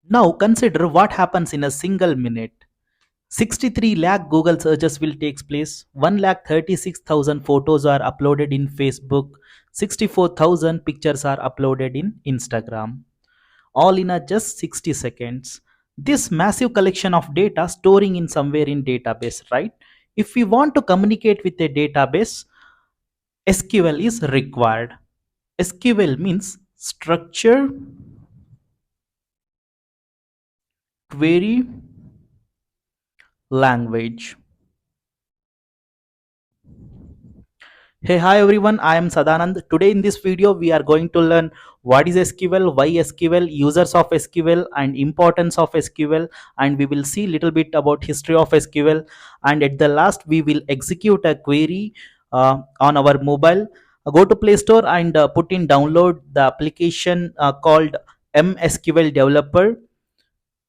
Now consider what happens in a single minute. 63 lakh Google searches will take place. 1 lakh 36,000 photos are uploaded in Facebook. 64,000 pictures are uploaded in Instagram. All in a just 60 seconds. This massive collection of data storing in somewhere in database, right? If we want to communicate with a database, SQL is required. SQL means structure query language. Hey, hi everyone, I am Sadanand. Today in this video, we are going to learn what is SQL, why SQL, users of SQL and importance of SQL, and we will see little bit about history of SQL, and at the last we will execute a query on our mobile. Go to Play Store and put in download the application called MSQL Developer.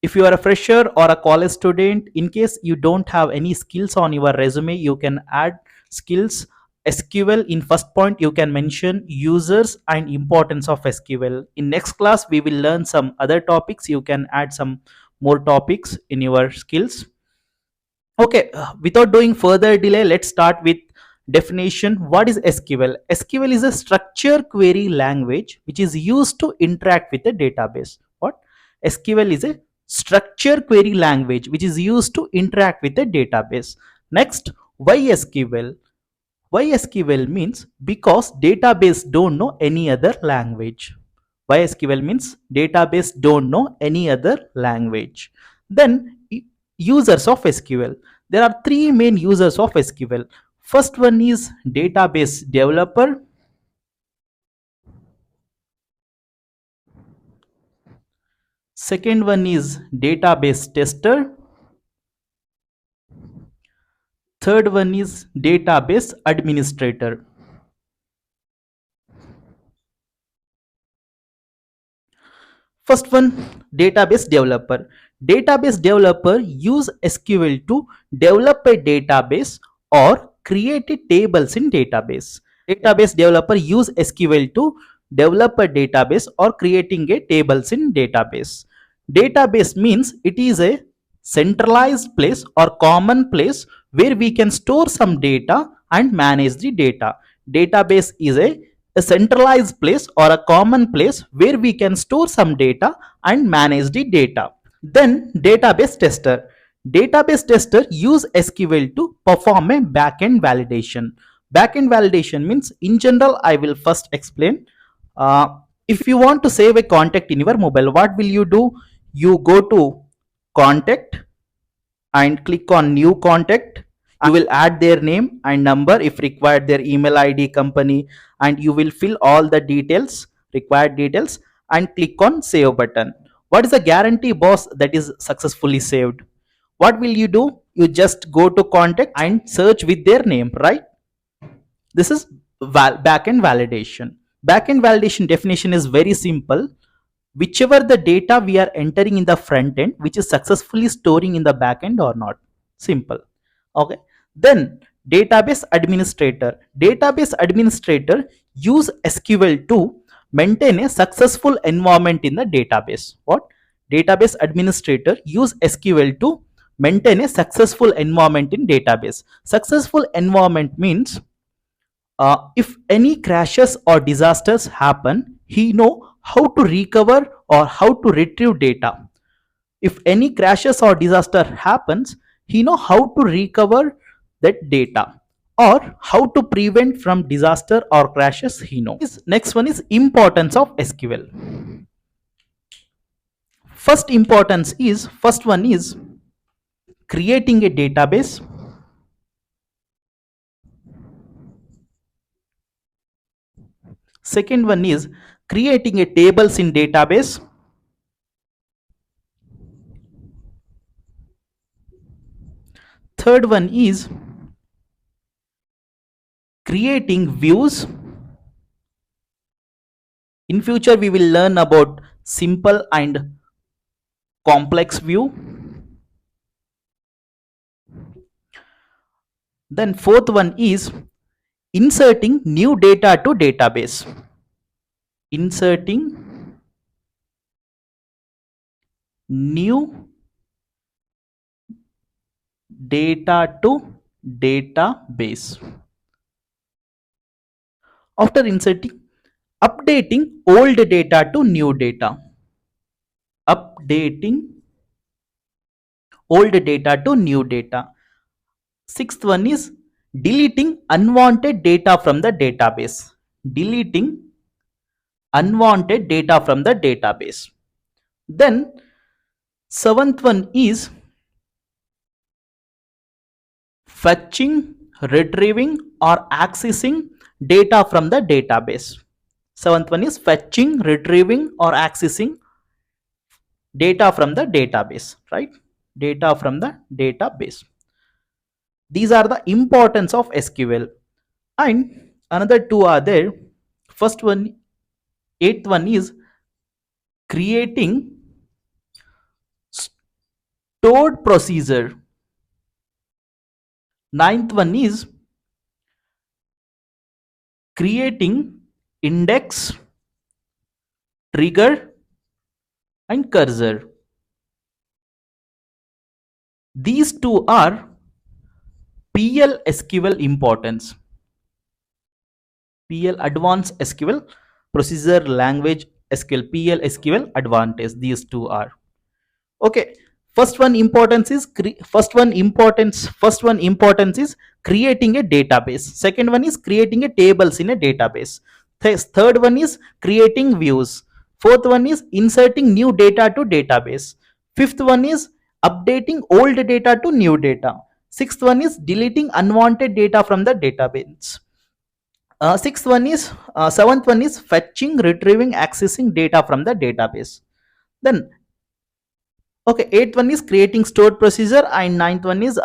If you are a fresher or a college student, in case you don't have any skills on your resume, you can add skills. SQL in first point, you can mention users and importance of SQL. In next class we will learn some other topics. You can add some more topics in your skills. Okay, without doing further delay, let's start with definition. What is SQL? SQL is a structure query language which is used to interact with a database. What? SQL is a structure query language which is used to interact with a database. Next, why SQL? Why SQL means because database don't know any other language. Why SQL means database don't know any other language. Then users of SQL. There are three main users of SQL. First one is database developer. Second one is database tester. Third one is database administrator. First one, database developer. Database developer use SQL to develop a database or create a tables in database. Database developer use SQL to develop a database or creating a tables in database. Database means it is a centralized place or common place where we can store some data and manage the data. Database is a centralized place or a common place where we can store some data and manage the data. Then database tester. Database tester use SQL to perform a backend validation. Backend validation means, in general, I will first explain. If you want to save a contact in your mobile, what will you do? You go to contact and click on new contact. You will add their name and number, if required their email ID, company, and you will fill all the details, required details, and click on save button. What is the guarantee, boss, that is successfully saved? What will you do? You just go to contact and search with their name, right? This is backend validation. Backend validation definition is very simple. Whichever the data we are entering in the front end, which is successfully storing in the backend or not. Simple. Okay. Then database administrator. Database administrator use SQL to maintain a successful environment in the database. What? Database administrator use SQL to maintain a successful environment in database. Successful environment means if any crashes or disasters happen, he know how to recover or how to retrieve data. If any crashes or disaster happens, he know how to recover that data or how to prevent from disaster or crashes, he know. Next one is importance of SQL. First one is creating a database. Second one is creating a tables in database. Third one is creating views. In future we will learn about simple and complex view. Then fourth one is inserting new data to database. Inserting new data to database. After inserting, updating old data to new data. Updating old data to new data. Sixth one is deleting unwanted data from the database. Deleting unwanted data from the database. Then seventh one is fetching, retrieving or accessing data from the database. Seventh one is fetching, retrieving or accessing data from the database, right? Data from the database. These are the importance of SQL. And another two are there. First one, eighth one is creating stored procedure. Ninth one is creating index, trigger and cursor. These two are PL SQL importance. PL advanced SQL, procedure language SQL, PL SQL advantage. These two are. Okay. First one importance is creating a database. Second one is creating a tables in a database. Third one is creating views. Fourth one is inserting new data to database. Fifth one is updating old data to new data. Sixth one is deleting unwanted data from the database. Seventh one is fetching, retrieving, accessing data from the database. Then okay, eighth one is creating stored procedure, and ninth one is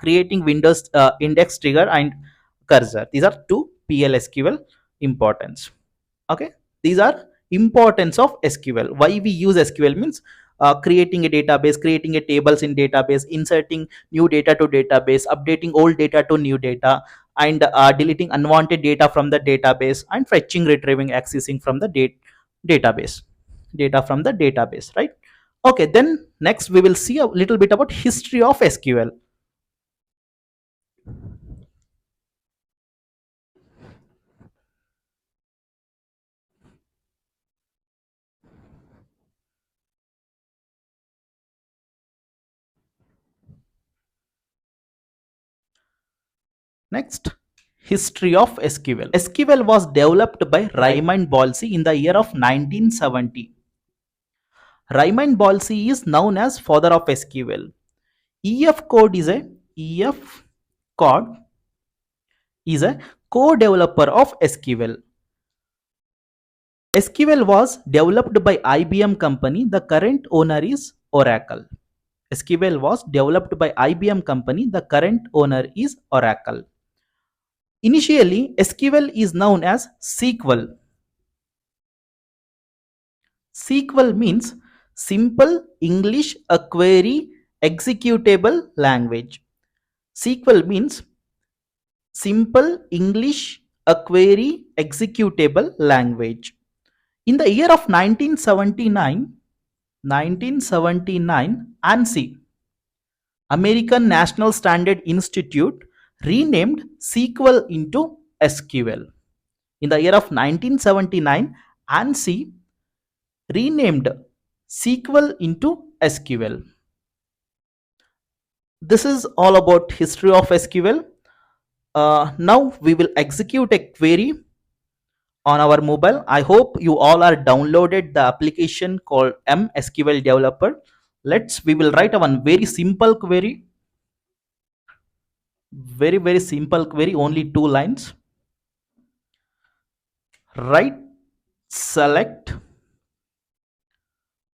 creating Windows index, trigger and cursor. These are two PLSQL importance. Okay, these are importance of SQL. Why we use SQL means creating a database, creating a tables in database, inserting new data to database, updating old data to new data, and deleting unwanted data from the database, and fetching, retrieving, accessing from the database, data from the database, right? Okay, then next we will see a little bit about history of SQL. Next, history of SQL. SQL was developed by Raymond Balsi in the year of 1970. Raymond Balsi is known as father of SQL. EF Code is a EF Code is a co-developer of SQL. SQL was developed by IBM company. The current owner is Oracle. SQL was developed by IBM company. The current owner is Oracle. Initially, SQL is known as SQL. SQL means Simple English a Query Executable Language. SQL means Simple English a Query Executable Language. In the year of 1979, ANSI, American National Standard Institute, renamed SQL into SQL. In the year of 1979, ANSI renamed SQL into SQL. This is all about history of SQL. Now we will execute a query on our mobile. I hope you all are downloaded the application called MSQL Developer. We will write a one very simple query. Very simple query, only 2 lines. Write select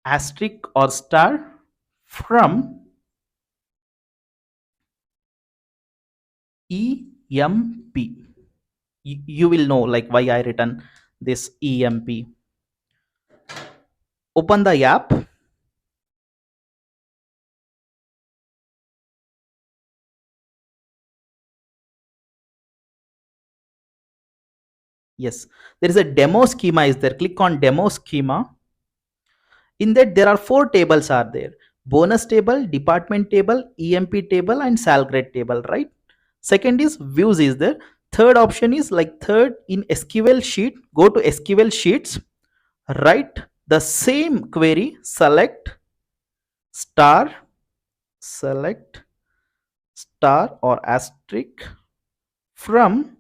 asterisk or star from EMP. You will know like why I written this EMP. Open the app. Yes, there is a demo schema is there. Click on demo schema. In that there are four tables are there: bonus table, department table, emp table, and sal grade table, right? Second is views is there. Third option is like third in SQL sheet, go to SQL sheets, write the same query, star select star or asterisk from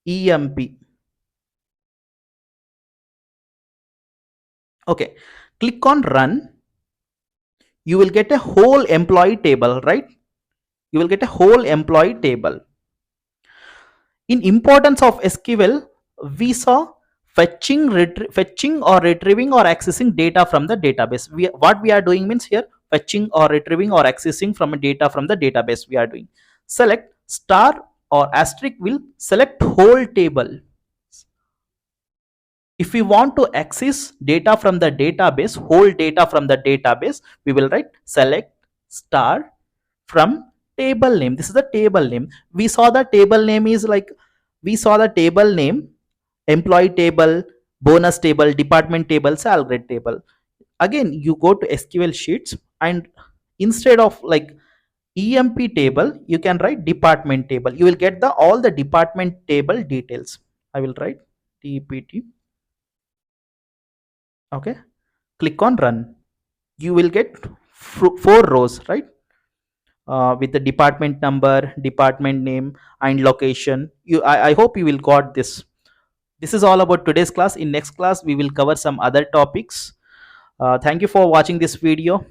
emp. Okay, click on run. You will get a whole employee table, right? You will get a whole employee table. In importance of SQL, we saw fetching or retrieving or accessing data from the database. What we are doing means here fetching or retrieving or accessing from a data from the database we are doing. Select star or asterisk will select whole table. If we want to access data from the database, whole data from the database, we will write select star from table name. This is the table name. We saw the table name is like, we saw the table name, employee table, bonus table, department table, sal grade table. Again, you go to SQL sheets and instead of like emp table, you can write department table. You will get the all the department table details. I will write dpt. Okay, click on run. You will get four rows, right? With the department number, department name, and location. I hope you will got this. This is all about today's class. In next class we will cover some other topics. Thank you for watching this video.